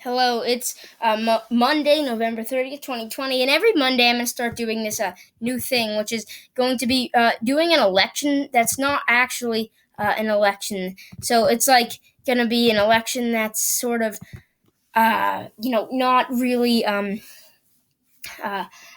Hello, it's Monday, November 30th, 2020, and every Monday I'm going to start doing this new thing, which is going to be doing an election that's not actually an election. So it's like going to be an election that's sort of, not really an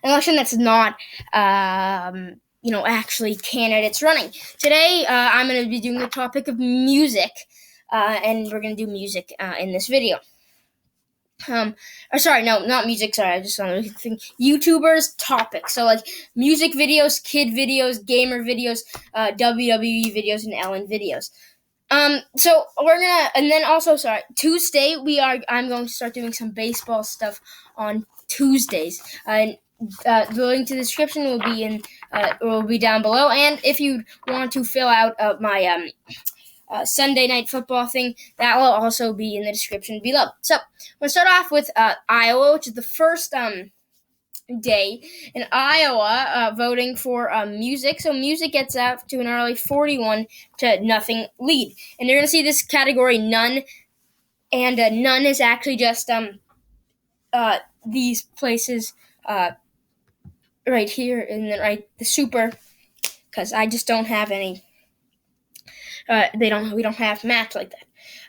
election that's not, actually candidates running. Today I'm going to be doing the topic of music, and we're going to do music in this video. Or sorry, no, not music. Sorry, I just saw another thing. YouTubers topics. So like music videos, kid videos, gamer videos, WWE videos, and Ellen videos. So we're gonna, and then also, sorry, Tuesday I'm going to start doing some baseball stuff on Tuesdays. And the link to the description will be down below. And if you want to fill out my Sunday night football thing, that will also be in the description below. So we'll start off with Iowa, which is the first day in Iowa voting for music. So music gets out to an early 41-0 lead, and you're gonna see this category none, and none is actually just these places right here, and then right the super, because I just don't have any. We don't have maps like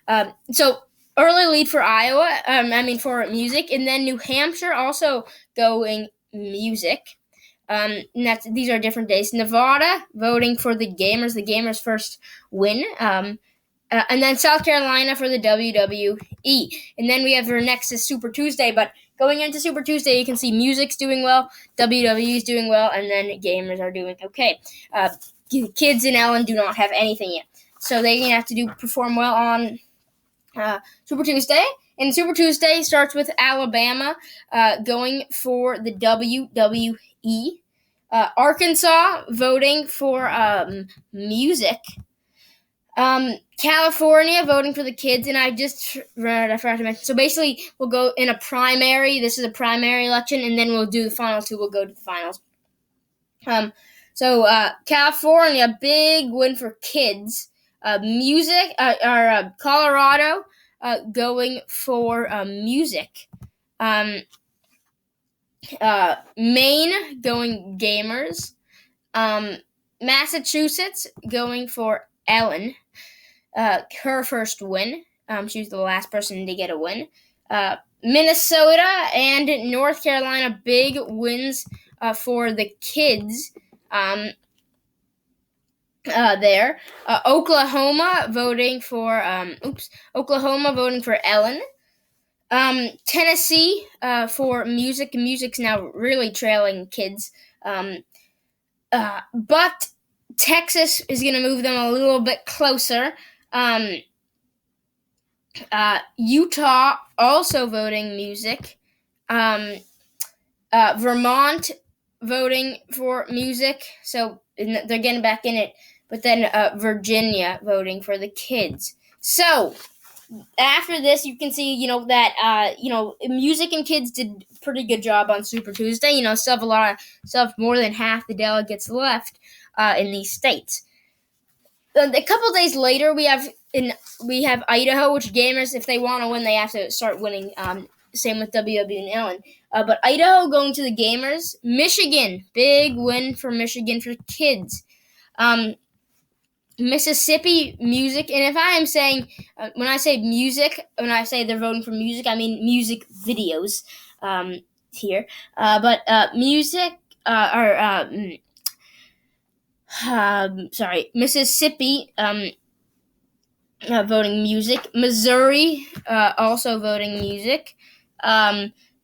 that. So early lead for Iowa. For music, and then New Hampshire also going music. And these are different days. Nevada voting for the Gamers. The Gamers' first win. And then South Carolina for the WWE. And then we have our next is Super Tuesday. But going into Super Tuesday, you can see music's doing well, WWE's doing well, and then gamers are doing okay. Kids in Ellen do not have anything yet, so they're gonna have to perform well on Super Tuesday. And Super Tuesday starts with Alabama going for the WWE. Arkansas voting for music. California voting for the kids, and I forgot to mention. So basically, we'll go in a primary. This is a primary election, and then we'll do the finals. We'll go to the finals. So California, big win for kids. Music, Colorado going for music. Maine going gamers. Massachusetts going for Ellen. Her first win. She was the last person to get a win. Minnesota and North Carolina, big wins for the kids. There. Oklahoma voting for Ellen. Tennessee for music. Music's now really trailing kids. But Texas is going to move them a little bit closer. Utah also voting music. Vermont voting for music, so they're getting back in it. But then Virginia voting for the kids. So after this, you can see, that music and kids did a pretty good job on Super Tuesday. Still have more than half the delegates left in these states. A couple days later, we have Idaho, which gamers, if they want to win, they have to start winning. Same with WW and Ellen. But Idaho going to the gamers. Michigan, big win for Michigan for kids. Mississippi, music. And if I am saying, when I say music, when I say they're voting for music, I mean music videos here. But music, Mississippi voting music. Missouri also voting music.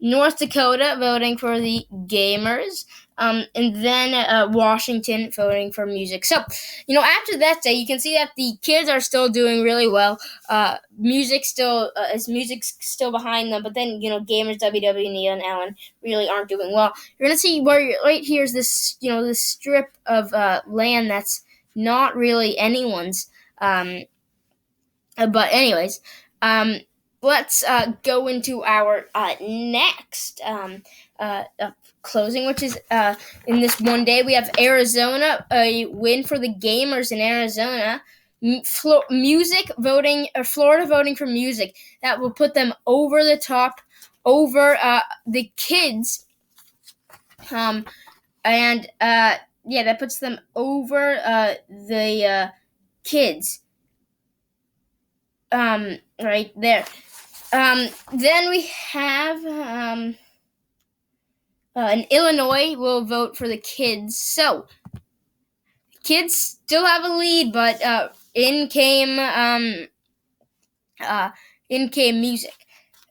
North Dakota voting for the gamers. And then Washington voting for music. So, after that day, you can see that the kids are still doing really well. Music's still behind them, but then, gamers, WWE, and Allen really aren't doing well. You're going to see where right here is this, this strip of land that's not really anyone's. But anyways, let's go into our next closing, which is in this one day. We have Arizona, a win for the gamers in Arizona. music voting, or Florida voting for music, that will put them over the top over the kids. That puts them over the kids. Right there. Then we have in Illinois will vote for the kids. So kids still have a lead, but in came music.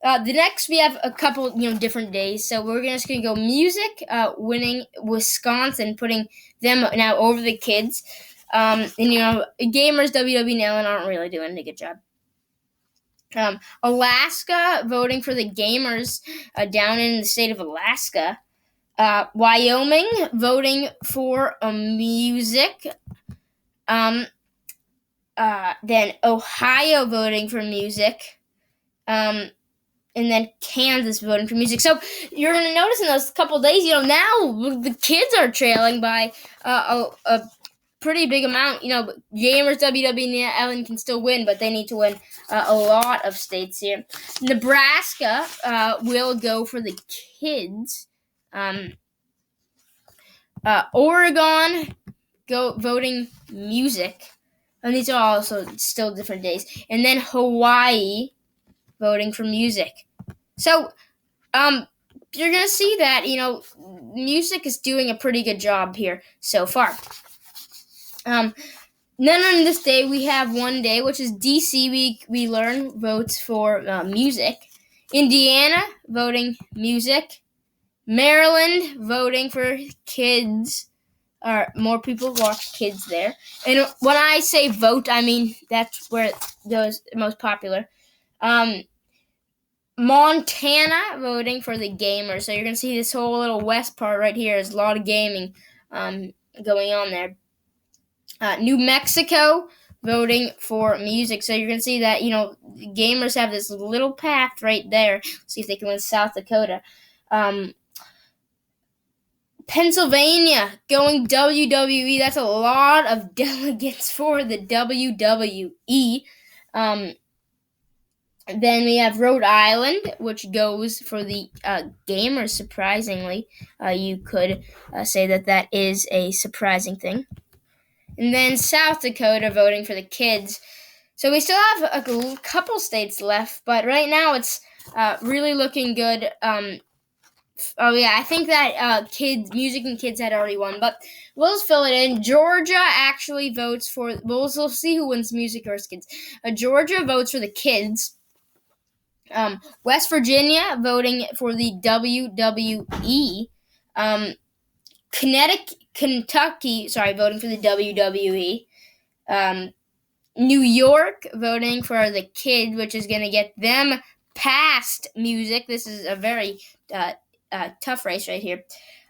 The next we have a couple different days. So we're just gonna go music winning Wisconsin, putting them now over the kids. And gamers WWE and Ellen aren't really doing a good job. Alaska voting for the gamers down in the state of Alaska. Wyoming voting for music. Then Ohio voting for music. And then Kansas voting for music. So you're going to notice in those couple days, now the kids are trailing by a pretty big amount. Gamers, WWE, and Ellen can still win, but they need to win a lot of states here. Nebraska will go for the kids. Oregon voting music. And these are also still different days. And then Hawaii voting for music. So you're going to see that, music is doing a pretty good job here so far. Then on this day, we have one day, which is DC. We learn votes for music. Indiana voting music. Maryland voting for kids. Or more people watch kids there. And when I say vote, I mean that's where it goes most popular. Montana voting for the gamers. So you're going to see this whole little west part right here. There's a lot of gaming going on there. New Mexico voting for music. So you're going to see that, gamers have this little path right there. See if they can win South Dakota. Pennsylvania going WWE. That's a lot of delegates for the WWE. Then we have Rhode Island, which goes for the gamers, surprisingly. You could say that is a surprising thing. And then South Dakota voting for the kids. So we still have a couple states left, but right now it's really looking good. I think that music and kids had already won, but we'll just fill it in. Georgia actually votes for. We'll see who wins music or kids. Georgia votes for the kids. West Virginia voting for the WWE. Kentucky, voting for the WWE. New York voting for the kids, which is going to get them past music. This is a very tough race right here.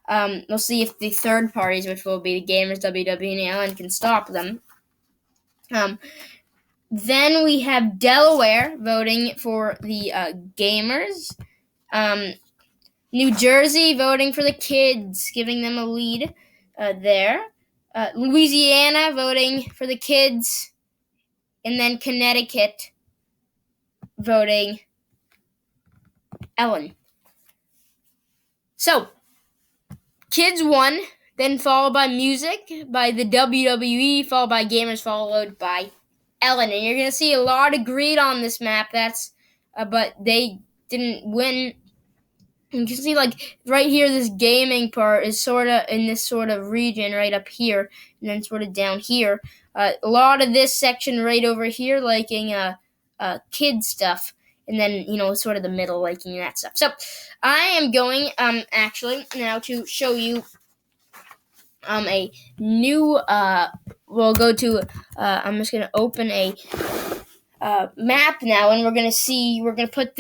We'll see if the third parties, which will be the gamers, WWE, and Allen, can stop them. Then we have Delaware voting for the gamers. New Jersey voting for the kids, giving them a lead there. Louisiana voting for the kids. And then Connecticut voting Ellen. So, kids won, then followed by music, by the WWE, followed by gamers, followed by Ellen. And you're going to see a lot of greed on this map. But they didn't win. You can see, right here, this gaming part is sort of in this sort of region right up here, and then sort of down here. A lot of this section right over here liking kid stuff, and then, sort of the middle liking that stuff. So I am going actually now to show you a new, we'll go to, I'm just going to open a map now, and we're going to put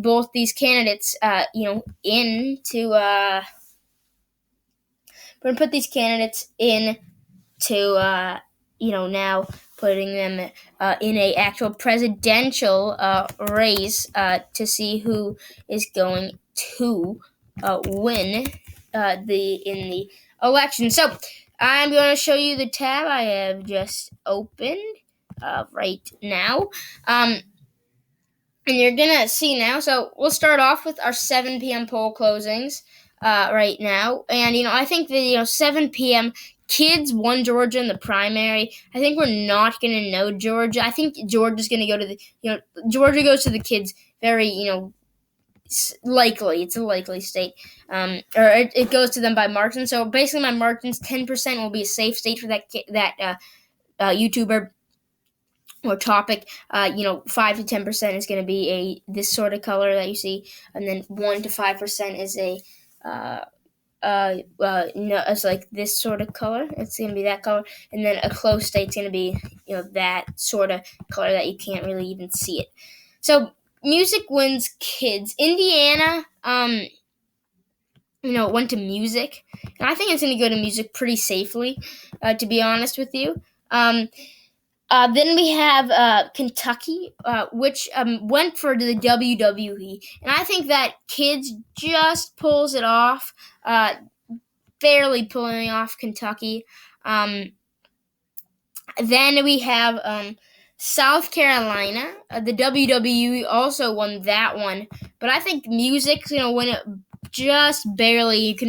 both these candidates, into, we're going to put these candidates into, now putting them in a actual presidential race to see who is going to win in the election. So I'm going to show you the tab I have just opened. right now. And you're gonna see now. So we'll start off with our 7 p.m. poll closings right now. And I think that 7 p.m. kids won Georgia in the primary. I think we're not gonna know Georgia. I think Georgia's gonna go to the Georgia goes to the kids very likely. It's a likely state, or it goes to them by margin. So basically, my margins 10% will be a safe state for that YouTuber or topic. 5 to 10% is going to be this sort of color that you see, and then 1 to 5% is no, it's like this sort of color. It's going to be that color, and then a close state's going to be that sort of color that you can't really even see it. So music wins kids. Indiana, went to music, and I think it's going to go to music pretty safely, to be honest with you. Then we have Kentucky, which went for the WWE, and I think that kids just pulls it off, barely pulling off Kentucky. Then we have South Carolina. The WWE also won that one, but I think music's gonna win it just barely. You can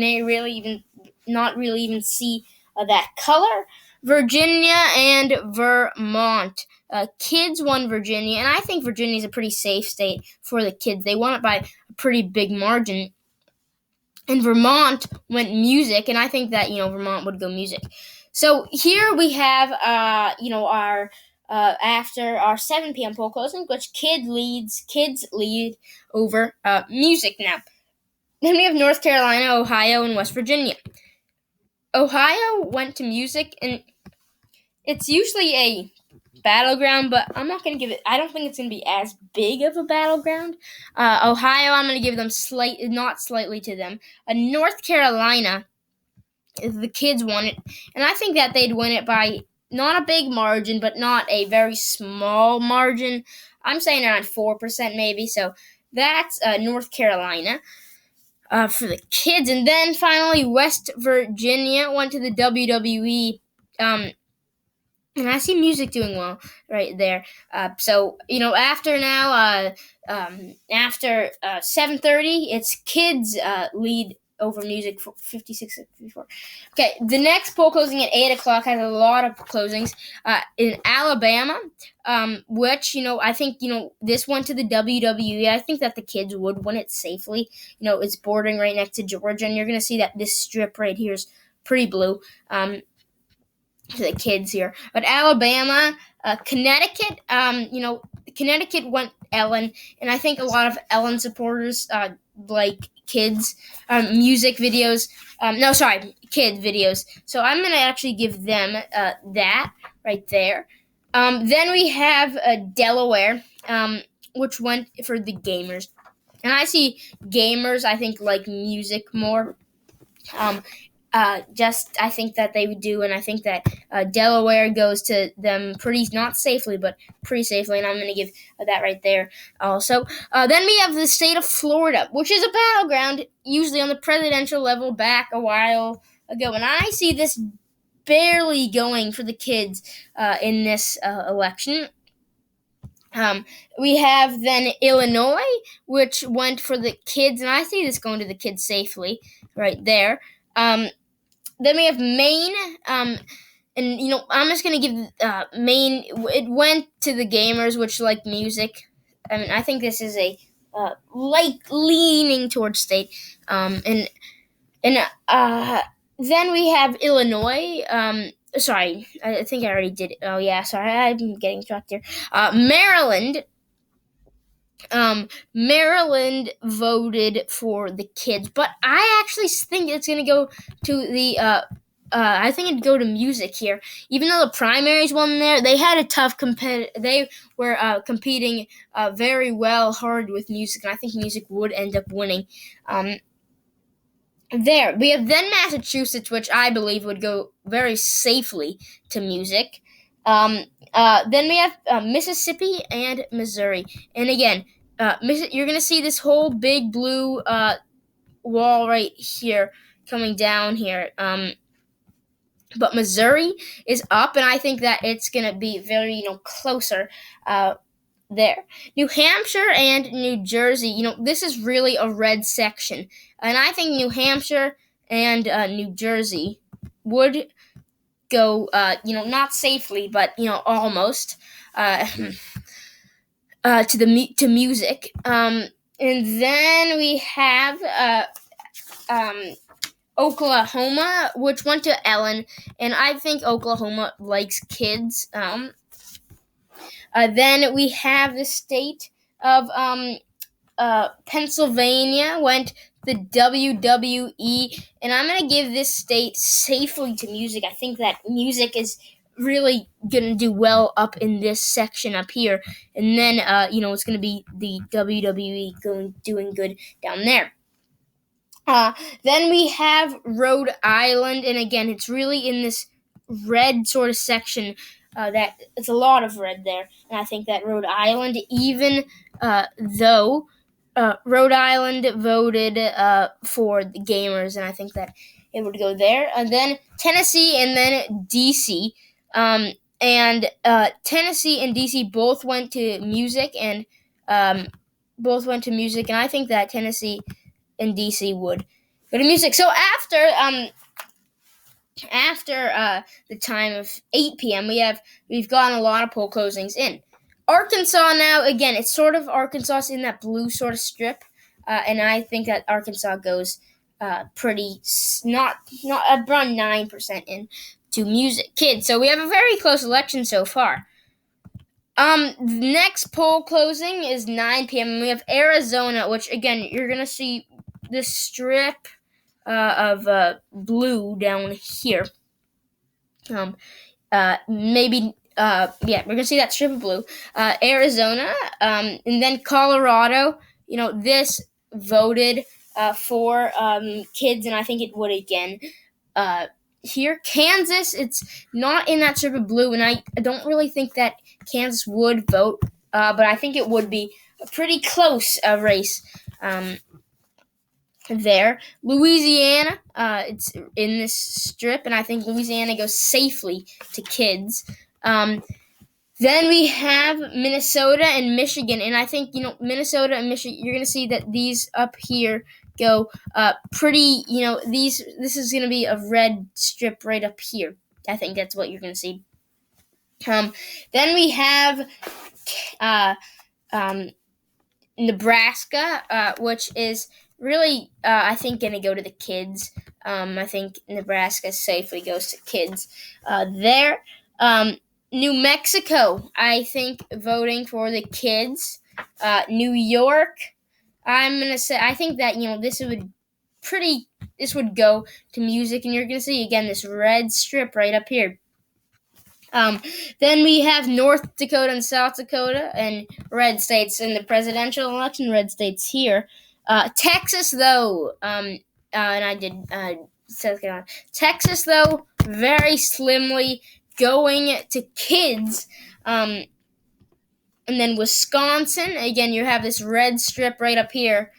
not really even see that color. Virginia and Vermont. Kids won Virginia, and I think Virginia is a pretty safe state for the kids. They won it by a pretty big margin. And Vermont went music, and I think that Vermont would go music. So here we have our after our 7 p.m. poll closing, which kids lead over music now. Then we have North Carolina, Ohio, and West Virginia. Ohio went to music, and it's usually a battleground, but I'm not going to give it. I don't think it's going to be as big of a battleground. Ohio, I'm going to give them not slightly to them. North Carolina, the kids won it, and I think that they'd win it by not a big margin, but not a very small margin. I'm saying around 4% maybe. So that's North Carolina. For the kids. And then finally, West Virginia went to the WWE. And I see music doing well right there. So after now, after 7:30, it's kids lead over music for 56-54. Okay, the next poll closing at 8 o'clock has a lot of closings in Alabama, which I think this went to the WWE. I think that the kids would win it safely. It's bordering right next to Georgia, and you're gonna see that this strip right here is pretty blue. To the kids here, but Alabama, Connecticut, Connecticut went Ellen, and I think a lot of Ellen supporters like kids music videos. Kid videos. So I'm gonna actually give them that right there. Then we have Delaware, which went for the gamers, and I see gamers. I think like music more. I think that they would do, and I think that Delaware goes to them pretty, not safely, but pretty safely, and I'm going to give that right there also. Then we have the state of Florida, which is a battleground, usually on the presidential level back a while ago, and I see this barely going for the kids in this election. We have then Illinois, which went for the kids, and I see this going to the kids safely right there. Then we have Maine, and I'm just gonna give Maine. It went to the gamers, which like music. I mean, I think this is a leaning towards state. And then we have Illinois. Sorry, I think I already did it. Oh yeah, sorry, I'm getting tracked here. Maryland. Maryland voted for the kids, but I actually think it's going to go to the I think it'd go to music here. Even though the primaries won there, they had a tough they were competing very well hard with music, and I think music would end up winning. There we have then Massachusetts, which I believe would go very safely to music. Then we have Mississippi and Missouri, and again, you're gonna see this whole big blue wall right here coming down here. but Missouri is up, and I think that it's going to be very, closer there. New Hampshire and New Jersey, this is really a red section. And I think New Hampshire and New Jersey would go, not safely, but, almost to music. And then we have Oklahoma, which went to Ellen, and I think Oklahoma likes kids. Then we have the state of Pennsylvania, went the WWE, and I'm going to give this state safely to music. I think that music is really going to do well up in this section up here, and then, it's going to be the WWE doing good down there. Then we have Rhode Island, and again, it's really in this red sort of section that it's a lot of red there, and I think that Rhode Island, even though Rhode Island voted for the Gamers, and I think that it would go there, and then Tennessee, and then DC, and Tennessee and DC both went to music, and I think that Tennessee and DC would go to music. So after the time of 8 p.m., we've gotten a lot of poll closings in. Arkansas now, again, it's sort of Arkansas in that blue sort of strip, and I think that Arkansas goes pretty not around 9% in to music kids. So we have a very close election so far. Next poll closing is 9 p.m. and we have Arizona, which again you're gonna see this strip of blue down here. We're gonna see that strip of blue. Arizona, and then Colorado. This voted for kids, and I think it would again. Here, Kansas, it's not in that strip of blue, and I don't really think that Kansas would vote, but I think it would be a pretty close race there. Louisiana, it's in this strip, and I think Louisiana goes safely to kids. Then we have Minnesota and Michigan, and I think, Minnesota and Michigan, you're going to see that these up here go pretty, this is going to be a red strip right up here. I think that's what you're going to see. Then we have Nebraska, which is really, I think, going to go to the kids. I think Nebraska safely goes to kids there. New Mexico, I think, voting for the kids. New York, I'm going to say, I think that, this would go to music, and you're going to see, again, this red strip right up here. Then we have North Dakota and South Dakota and red states in the presidential election, red states here. Texas, though, and I did South Carolina. Texas, though, very slimly going to kids. And then Wisconsin, again, you have this red strip right up here.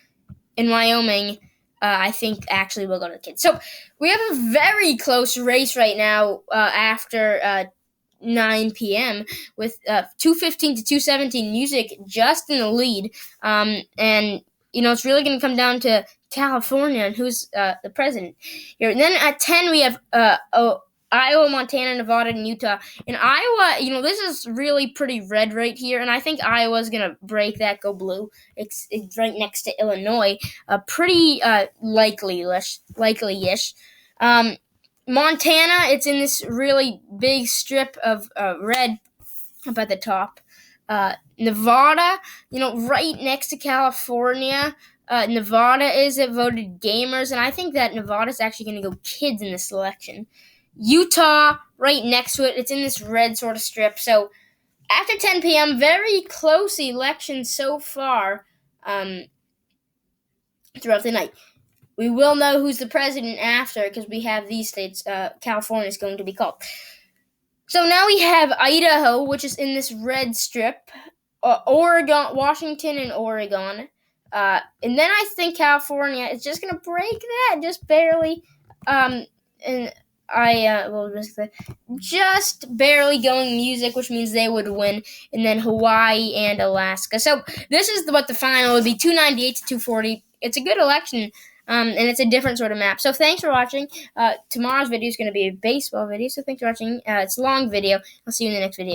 In Wyoming, I think actually will go to the kids. So we have a very close race right now after 9 p.m. with 2:15 to 2:17 music just in the lead. And, it's really going to come down to California and who's the president here. And then at 10, we have Iowa, Montana, Nevada, and Utah. In Iowa, this is really pretty red right here, and I think Iowa's going to break that, go blue. It's right next to Illinois. Pretty likely-ish. Montana, it's in this really big strip of red up at the top. Nevada, right next to California. Nevada voted Gamers, and I think that Nevada's actually going to go kids in this election. Utah, right next to it, it's in this red sort of strip. So after 10 p.m., very close election so far throughout the night. We will know who's the president after because we have these states. California is going to be called. So now we have Idaho, which is in this red strip. Oregon, Washington, and Oregon. And then I think California is just going to break that, just barely. And basically just barely going music, which means they would win, and then Hawaii and Alaska. So this is what the final would be: 298 to 240. It's a good election, and it's a different sort of map. So thanks for watching. Tomorrow's video is going to be a baseball video. So thanks for watching. It's a long video. I'll see you in the next video.